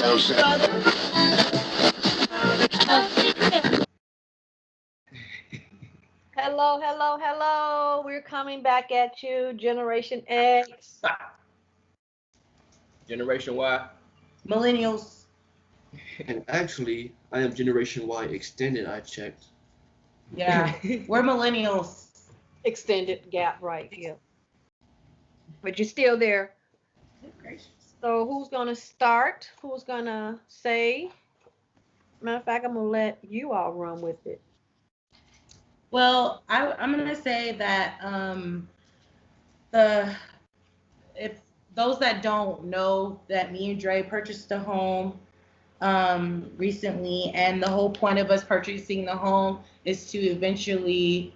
Hello, hello, hello. We're coming back at you, Generation X. Generation Y. Millennials. And actually, I am Generation Y extended. I checked. Yeah, we're millennials. Extended gap, right? Yeah. But you're still there. Good gracious. So who's gonna start? Who's gonna say? Matter of fact, I'm gonna let you all run with it. Well, I'm gonna say that the if those that don't know that me and Dre purchased a home recently, and the whole point of us purchasing the home is to eventually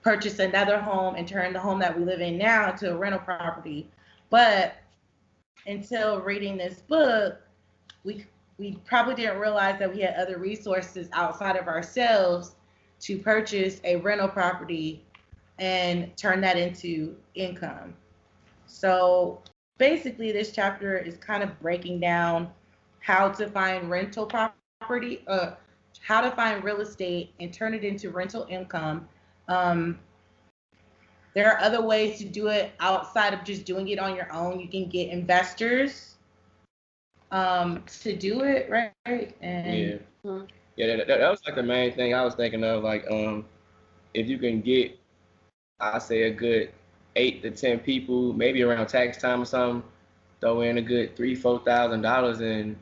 purchase another home and turn the home that we live in now into a rental property. But until reading this book, we probably didn't realize that we had other resources outside of ourselves to purchase a rental property and turn that into income. So basically, this chapter is kind of breaking down how to find rental property, how to find real estate and turn it into rental income. Um, there are other ways to do it outside of just doing it on your own. You can get investors to do it, right? And Yeah, that was like the main thing I was thinking of. Like, if you can get, I say a good 8 to 10 people, maybe around tax time or something, throw in a good $3,000-4,000 and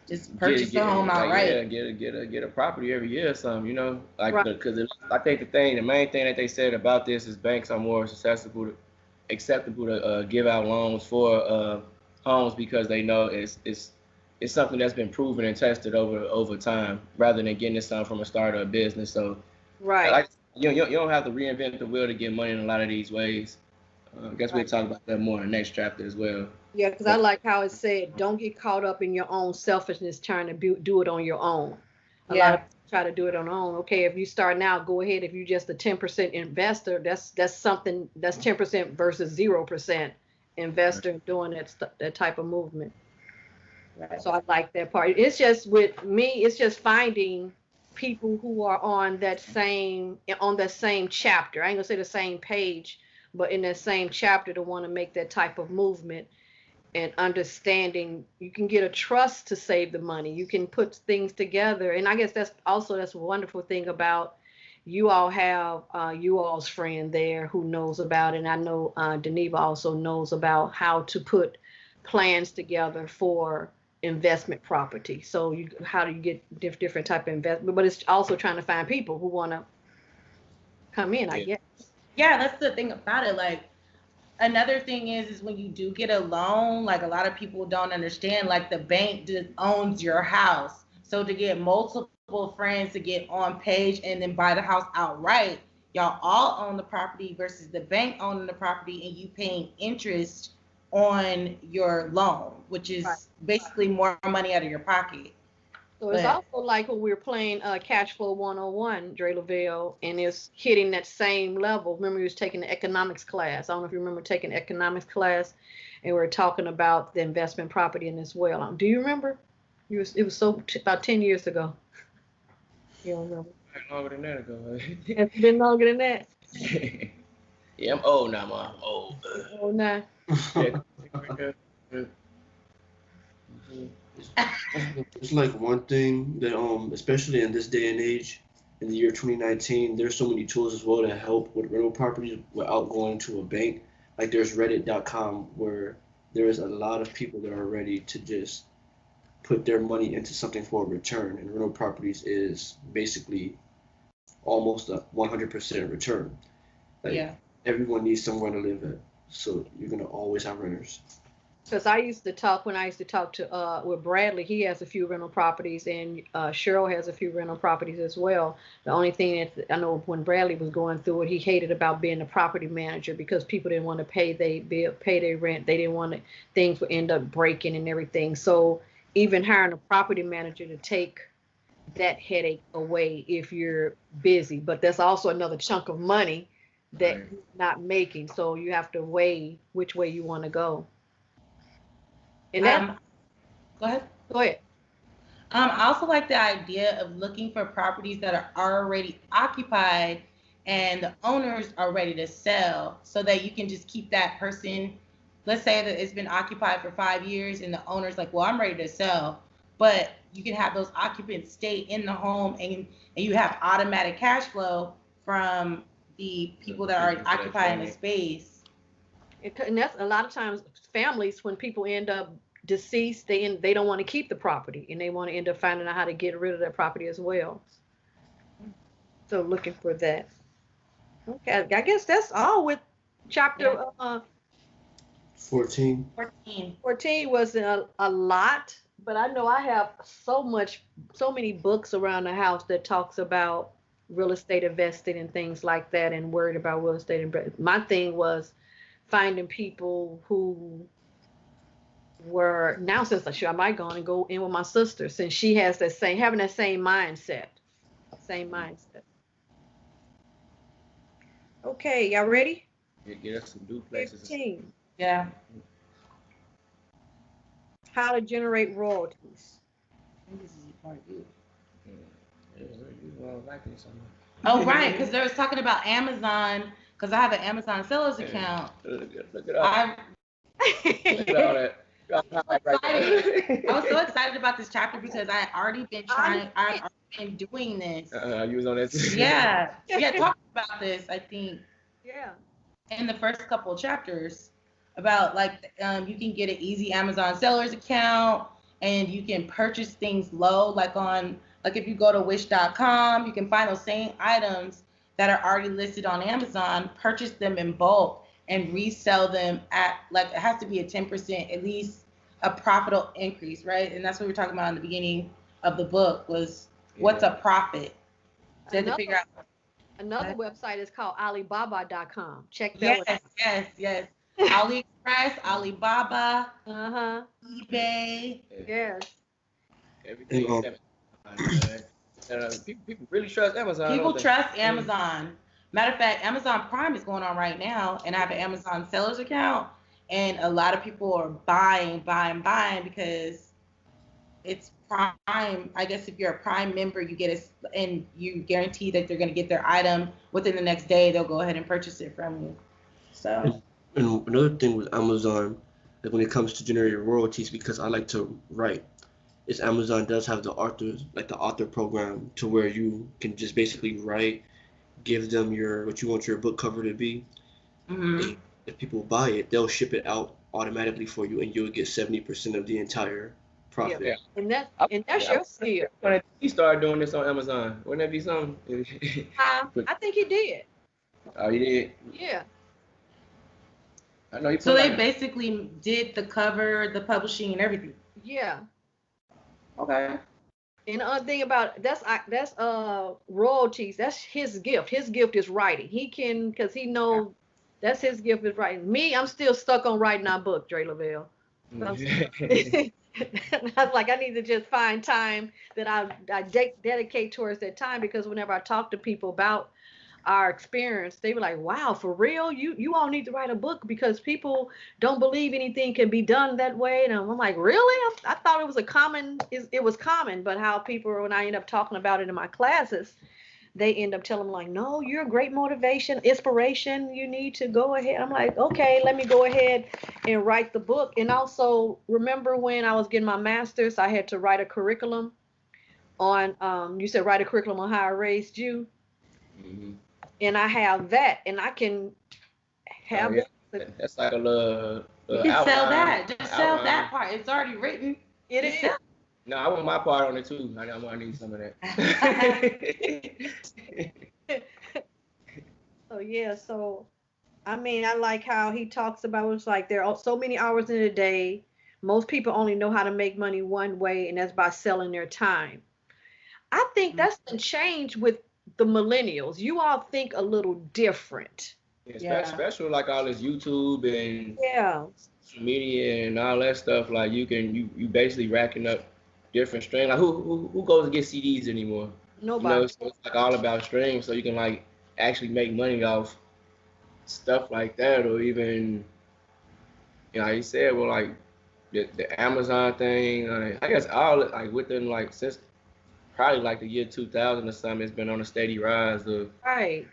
just purchase the home outright. Get a property every year or something, you know, like Right. because I think the main thing that they said about this is banks are more acceptable to give out loans for homes because they know it's something that's been proven and tested over time rather than getting it something from a start of a business. So Right. like you don't have to reinvent the wheel to get money in a lot of these ways. I guess we'll talk about that more in the next chapter as well. Yeah, because I like how it said, don't get caught up in your own selfishness trying to do it on your own. A lot of Yeah. people try to do it on their own. Okay, if you start now, go ahead. If you're just a 10% investor, that's something that's 10% versus 0% investor doing that type of movement. Right. So I like that part. It's just with me, it's just finding people who are on that same chapter. I ain't gonna say the same page, but in that same chapter to want to make that type of movement and understanding you can get a trust to save the money. You can put things together. And I guess that's a wonderful thing about you all have you all's friend there who knows about it. And I know Doneva also knows about how to put plans together for investment property. So how do you get different type of investment? But it's also trying to find people who want to come in, I guess. Yeah, that's the thing about it. Like, another thing is when you do get a loan, like a lot of people don't understand, like the bank just owns your house. So to get multiple friends to get on page and then buy the house outright, y'all all own the property versus the bank owning the property and you paying interest on your loan, which Right. is basically more money out of your pocket. So it's But also like when we were playing Cash Flow 101, Dre Lavelle, and it's hitting that same level. Remember, you was taking the economics class. I don't know if you remember taking the economics class, and we were talking about the investment property in as well. Do you remember? It was about 10 years ago. You don't remember? Longer than that ago. It's been longer than that. Yeah, I'm old now, Mom. I'm old. Oh, no. Yeah. It's like one thing that especially in this day and age, in the year 2019, there's so many tools as well that help with rental properties without going to a bank. Like there's Reddit.com where there is a lot of people that are ready to just put their money into something for a return, and rental properties is basically almost a 100% return. Like yeah. everyone needs somewhere to live at, so you're gonna always have renters. Because when I used to talk to with Bradley, he has a few rental properties, and Cheryl has a few rental properties as well. The only thing that I know when Bradley was going through it, he hated about being a property manager because people didn't want to pay their rent. They didn't want things would end up breaking and everything. So even hiring a property manager to take that headache away if you're busy, but that's also another chunk of money that Right. you're not making. So you have to weigh which way you want to go. And that Um, Go ahead. Go ahead. I also like the idea of looking for properties that are already occupied and the owners are ready to sell so that you can just keep that person. Let's say that it's been occupied for 5 years and the owner's like, well, I'm ready to sell. But you can have those occupants stay in the home and you have automatic cash flow from the people that are occupying the space. And that's a lot of times families, when people end up deceased, they don't want to keep the property and they want to end up finding out how to get rid of that property as well. So looking for that. Okay, I guess that's all with chapter 14. 14 was a lot, but I know I have so many books around the house that talks about real estate investing and things like that, and worried about real estate investing. My thing was finding people who were, now since I might go on and go in with my sister, since she has having that same mindset. Okay, y'all ready? Get us some duplexes. 15. Yeah. How to generate royalties. I think this is part two. Oh, right, because they was talking about Amazon, because I have an Amazon sellers account. Look at all that. I was so excited about this chapter because I had already been doing this. You was on that too. Yeah. We had talked about this, I think. Yeah. In the first couple of chapters about you can get an easy Amazon sellers account and you can purchase things low, like if you go to wish.com, you can find those same items that are already listed on Amazon, purchase them in bulk and resell them at it has to be a 10%, at least a profitable increase, right? And that's what we were talking about in the beginning of the book was what's a profit. So you have to figure out. Another website is called Alibaba.com. Check that out. Yes. AliExpress, Alibaba, eBay. Yes. Everything. People really trust Amazon. People trust Amazon. Matter of fact, Amazon Prime is going on right now, and I have an Amazon sellers account, and a lot of people are buying because it's Prime. I guess if you're a Prime member, you get it, and you guarantee that they're going to get their item within the next day. They'll go ahead and purchase it from you. So. And another thing with Amazon, like when it comes to generating royalties, because I like to write, is Amazon does have the author program to where you can just basically write, give them what you want your book cover to be. Mm-hmm. If people buy it, they'll ship it out automatically for you, and you'll get 70% of the entire profit. Yeah. And that's your skill. When he started doing this on Amazon, wouldn't that be something? I think he did. Oh, he did? Yeah. I know he. So they basically did the cover, the publishing, and everything. Yeah. Okay. And the other thing about that's royalties. That's his gift. His gift is writing. He can, because he knows that's his gift is writing. Me, I'm still stuck on writing our book, Dre Lavelle. I was like, I need to just find time that I dedicate towards that time, because whenever I talk to people about our experience, they were like, wow, for real, you all need to write a book because people don't believe anything can be done that way. And I'm like, really? I thought it was common, but how people, when I end up talking about it in my classes, they end up telling me like, no, you're a great motivation, inspiration, you need to go ahead. I'm like, okay, let me go ahead and write the book. And also, remember when I was getting my master's, I had to write a curriculum on, you said write a curriculum on how I raised you. Mm-hmm. And I have that, and I can have that's like a little you can outline, sell that. Just sell that part. It's already written. It is. No, I want my part on it too. I need some of that. So I mean, I like how he talks about it's like there are so many hours in a day. Most people only know how to make money one way, and that's by selling their time. I think that's been changed with the millennials. You all think a little different. Especially like all this YouTube and social media and all that stuff. Like you basically racking up different streams. Like who goes to get CDs anymore? Nobody. So it's like all about streams. So you can like actually make money off stuff like that, or even like you said, well, like the Amazon thing. I guess all like within like since probably like the year 2000 or something, it's been on a steady rise of Right.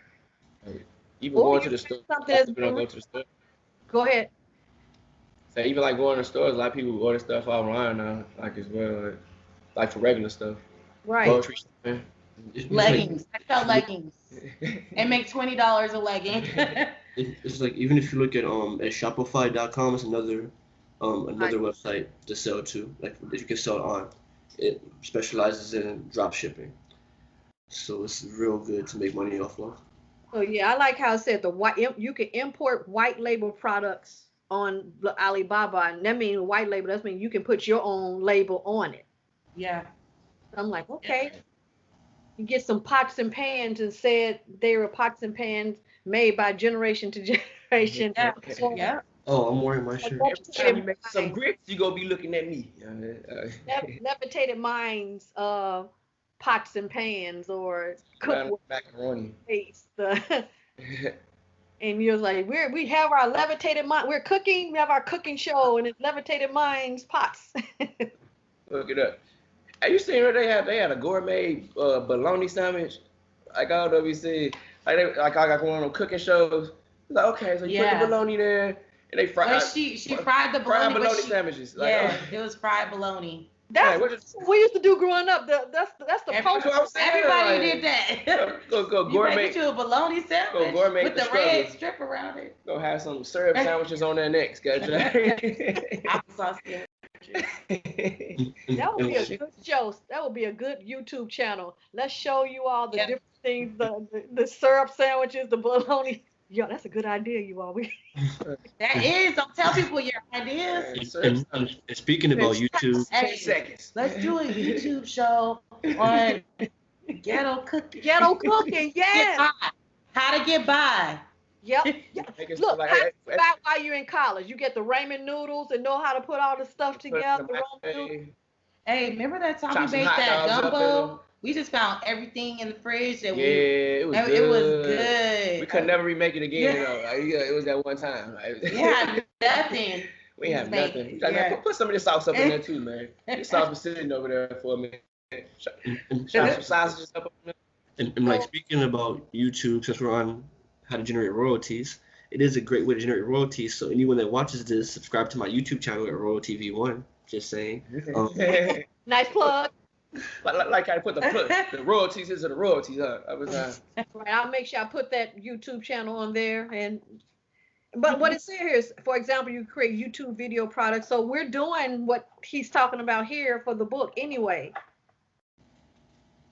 like, even Or going you to the get store. something A lot that's of people don't been, go to the store. go ahead. So even like going to stores, a lot of people order stuff online now, like as well, like for regular stuff, Right. grocery shopping. It's like Leggings. I sell leggings and make $20 a legging. it's like even if you look at Shopify.com, it's another Right. website to sell to, like that you can sell on. It specializes in drop shipping, so it's real good to make money off of. So yeah, I like how it said you can import white label products on the Alibaba, and that means white label. That means you can put your own label on it. Yeah. I'm like, okay, you get some pots and pans and said they were pots and pans made by generation to generation. Yeah. So, Yeah. Oh, I'm wearing my shirt. Every time you levitated make some minds, grits, you gonna be looking at me. levitated minds, pots and pans or Around cookware macaroni. paste. And you're like, we have our levitated mind. We're cooking. We have our cooking show, and it's levitated minds pots. Look it up. Have you seen where they had a gourmet bologna sandwich? Like I don't know if you see, like I got one of them cooking shows. It's like okay, so you put the bologna there and they fry. Well, she fried the fried bologna, bologna sandwiches. Like, yeah, it was fried bologna. That's what what we used to do growing up. That's the post. Everybody did that. Go You gourmet. make it to a bologna sandwich gourmet with the the red struggle. strip around it. Go have some syrup sandwiches on there next, gotcha. Applesauce sandwiches. That would be a good show. That would be a good YouTube channel. Let's show you all the different things, the syrup sandwiches, the bologna. Yo, that's a good idea, you all. That is. Don't tell people your ideas. And speaking about YouTube, 10 seconds. Let's do a YouTube show on ghetto cooking. Ghetto cooking, yes. How to get by. Yep. Look, like, how to get by while you're in college. You get the ramen noodles and know how to put all the stuff together. Hey, remember that time Chop we made some hot that dogs up in gumbo? them. We just found everything in the fridge that it was good. It was good. We could never remake it again though. Like, it was that one time. Like, we had nothing. We have nothing. Like, put some of this sauce up in there too, man. This sauce was sitting over there for a minute. Chop some sausages up in there. And like speaking about YouTube, since we're on how to generate royalties, it is a great way to generate royalties. So anyone that watches this, subscribe to my YouTube channel at Royalty V1. Just saying. Nice plug. Like I put the royalties into the royalties. I was right. I'll make sure I put that YouTube channel on there. But what it says here is, for example, you create YouTube video products. So we're doing what he's talking about here for the book anyway.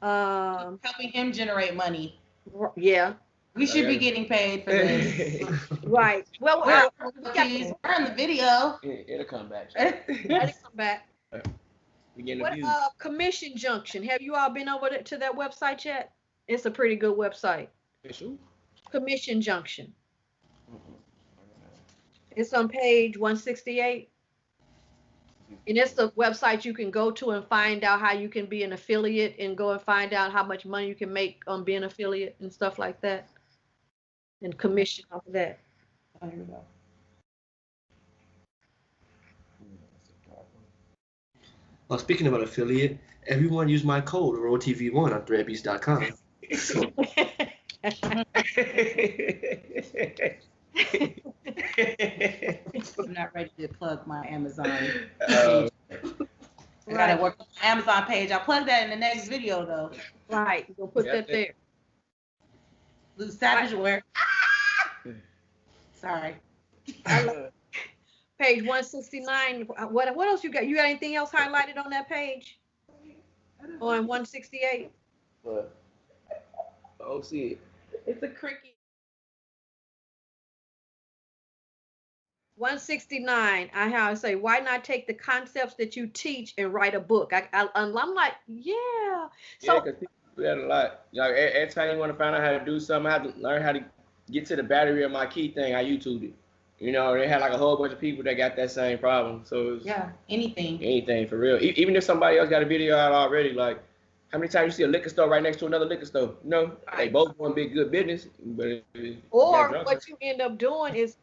Helping him generate money. Yeah. We should be getting paid for this. Right. Well, we're in the video. It'll come back. It'll come back. What Commission Junction? Have you all been over to that website yet? It's a pretty good website. Commission Junction. It's on page 168. And it's the website you can go to and find out how you can be an affiliate and go and find out how much money you can make on being an affiliate and stuff like that. And commission off of that. Oh, here we go. Well, speaking about affiliate, everyone use my code ROTV1 on threadbeast.com. I'm not ready to plug my Amazon page. I gotta work on my Amazon page. I'll plug that in the next video though. Right, we'll put that there. Blue Savage wear. Sorry. Page 169. What else you got? You got anything else highlighted on that page? On 168? What? Oh, see it. It's a cricket. 169. I have to say, why not take the concepts that you teach and write a book? I'm like, yeah. So, because people do that a lot. Like every time you want to find out how to do something, I have to learn how to get to the battery of my key thing. I YouTubed it. You know, they had like a whole bunch of people that got that same problem. So it was anything for real. Even if somebody else got a video out already, like how many times you see a liquor store right next to another liquor store? You know, they both doing big good business, but or what you end up doing is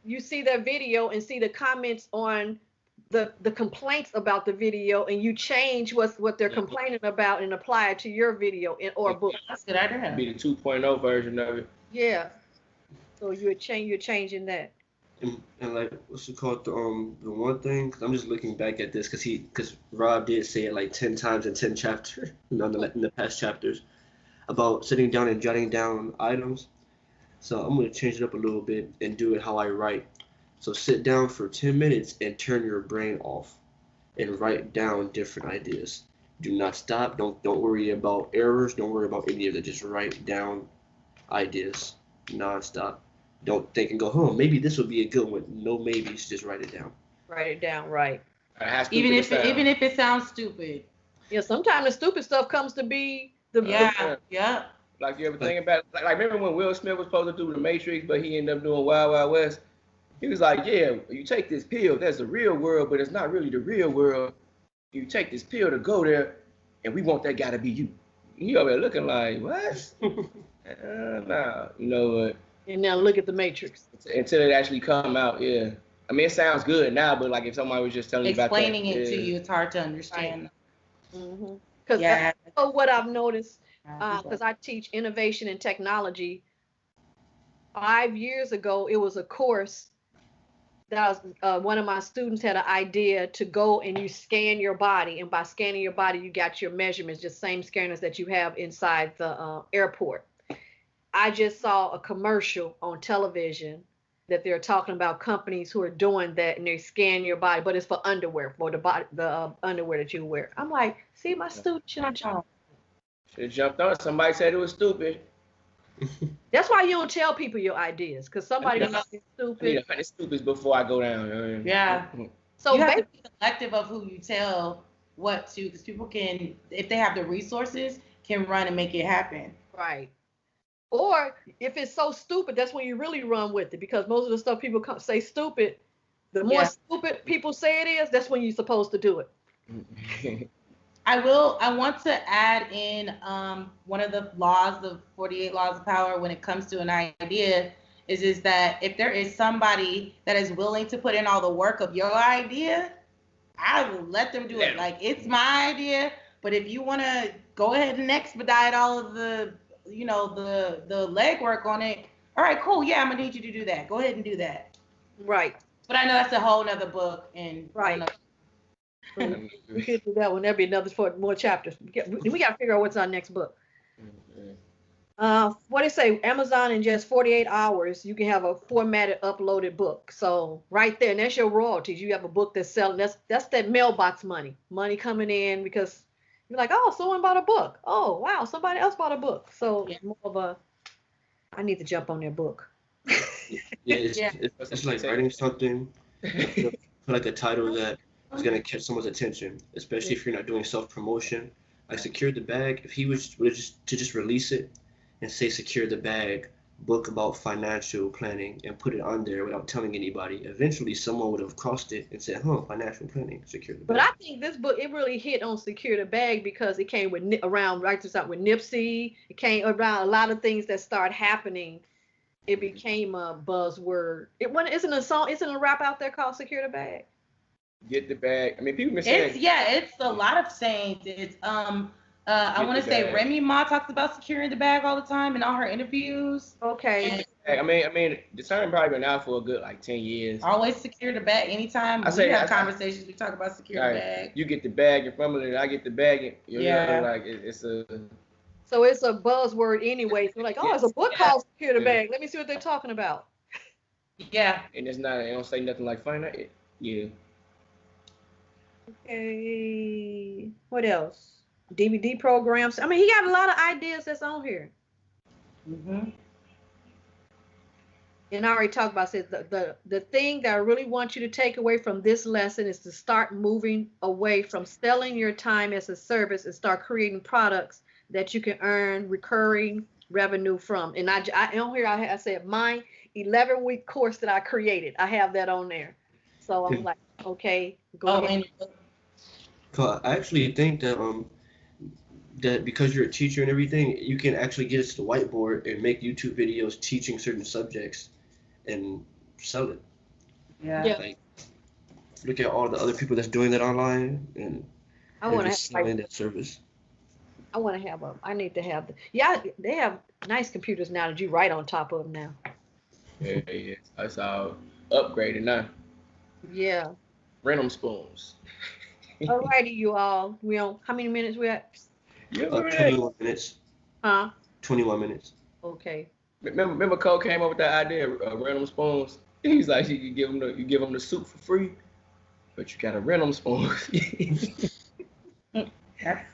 you see that video and see the comments on the complaints about the video, and you change what they're complaining about and apply it to your video or book. That's a good idea. Be the 2.0 version of it. Yeah. So you're changing that. And like, what's it called? The one thing, cause I'm just looking back at this, cause Rob did say it like 10 times in 10 chapters, in the past chapters, about sitting down and jotting down items. So I'm gonna change it up a little bit and do it how I write. So sit down for 10 minutes and turn your brain off, and write down different ideas. Do not stop. Don't worry about errors. Don't worry about any of that. Just write down ideas nonstop. Don't think and go, maybe this would be a good one. No maybes. Just write it down. Write it down, right? Even if it sounds stupid. Yeah, sometimes the stupid stuff comes to be the yeah. Like you ever think about like remember when Will Smith was supposed to do The Matrix, but he ended up doing Wild Wild West? He was like, yeah, you take this pill, that's the real world, but it's not really the real world. You take this pill to go there, and we want that guy to be you. You over there looking like, what? Nah, you know what? And now look at The Matrix. Until it actually come out, yeah. I mean, it sounds good now, but like if somebody was just telling you about that. Explaining it to you, it's hard to understand. Because what I've noticed, because I teach innovation and technology, 5 years ago, it was a course that was, one of my students had an idea to go and you scan your body. And by scanning your body, you got your measurements, just same scanners that you have inside the airport. I just saw a commercial on television that they're talking about companies who are doing that, and they scan your body, but it's for underwear, for the underwear that you wear. I'm like, see, my student should have jumped. Should have jumped on it. Somebody said it was stupid. That's why you don't tell people your ideas, because somebody else is stupid. I need 100 stupids before I go down. Yeah. So you have to be selective of who you tell what to, because people can, if they have the resources, can run and make it happen. Right. Or if it's so stupid, that's when you really run with it, because most of the stuff people say stupid, the more stupid people say it is, that's when you're supposed to do it. I want to add in one of the laws, the 48 laws of power, when it comes to an idea, is that if there is somebody that is willing to put in all the work of your idea, I will let them do it. Like, it's my idea, but if you want to go ahead and expedite all of the, the legwork on it, all right, cool, yeah, I'm gonna need you to do that. Go ahead and do that. Right. But I know that's a whole nother book, and right. We could do that one. That'd be another 4 more chapters. We got to figure out what's our next book. What do you say? Amazon in just 48 hours, you can have a formatted, uploaded book. So right there, and that's your royalties. You have a book that's selling. That's that mailbox money coming in, because you're like, oh, someone bought a book. Oh, wow, somebody else bought a book. So more of a, I need to jump on their book. It's like writing something, like a title that is going to catch someone's attention, especially if you're not doing self-promotion. Like Secure the Bag, if he was to just release it and say Secure the Bag, book about financial planning, and put it on there without telling anybody, eventually someone would have crossed it and said, financial planning, Secure the Bag. But I think this book, it really hit on Secure the Bag because it came with Nipsey. It came around a lot of things that started happening. It became a buzzword. Isn't a rap out there called Secure the Bag? Get the bag. I mean, people been saying. It's a lot of sayings. It's I want to say Remy Ma talks about securing the bag all the time in all her interviews. Okay. I mean, the term probably been out for a good 10 years. Always secure the bag. Anytime we have conversations, we talk about secure the bag. You get the bag in front of it, I get the bag. It's a. So it's a buzzword anyway. So like, it's a book called Secure the Bag. Let me see what they're talking about. Yeah. And it don't say nothing like finance. Yeah. Okay. What else? DVD programs. I mean, he got a lot of ideas that's on here. Mm-hmm. And I already talked about it. The thing that I really want you to take away from this lesson is to start moving away from selling your time as a service and start creating products that you can earn recurring revenue from. And I on here I said my 11-week course that I created. I have that on there. So I'm like, okay, go ahead. I actually think that that because you're a teacher and everything, you can actually get it to the whiteboard and make YouTube videos teaching certain subjects and sell it. Yeah. look at all the other people that's doing that online and I want to just have selling that service. I want to have a. I need to have the. Yeah, they have nice computers now that you write on top of them now. Yeah. That's all upgraded now. Yeah. Rent 'em spoons. All righty, you all. We on how many minutes we at? You remember that? 21 minutes. Huh? 21 minutes. Okay. Remember Cole came up with that idea of rent 'em spoons. He's like, you give them the soup for free, but you gotta rent 'em spoons. That's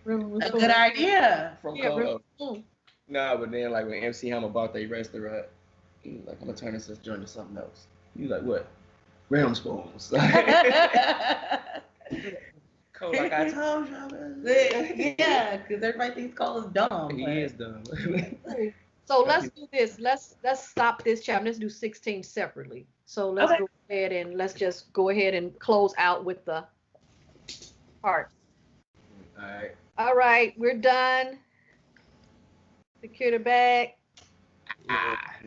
Really, a good idea. From Yeah, Cole. really. Nah, but then like when MC Hammer bought their restaurant, he was like, I'm gonna turn this joint into something else. He was like, what? Rent 'em spoons. Cole, like I told you. Yeah, because everybody thinks Cole is dumb. He but- is dumb. So let's do this. Let's stop this chapter. Let's do 16 separately. So let's Okay. go ahead and let's just go ahead and close out with the part. All right. All right, we're done. Secure the bag. Ah.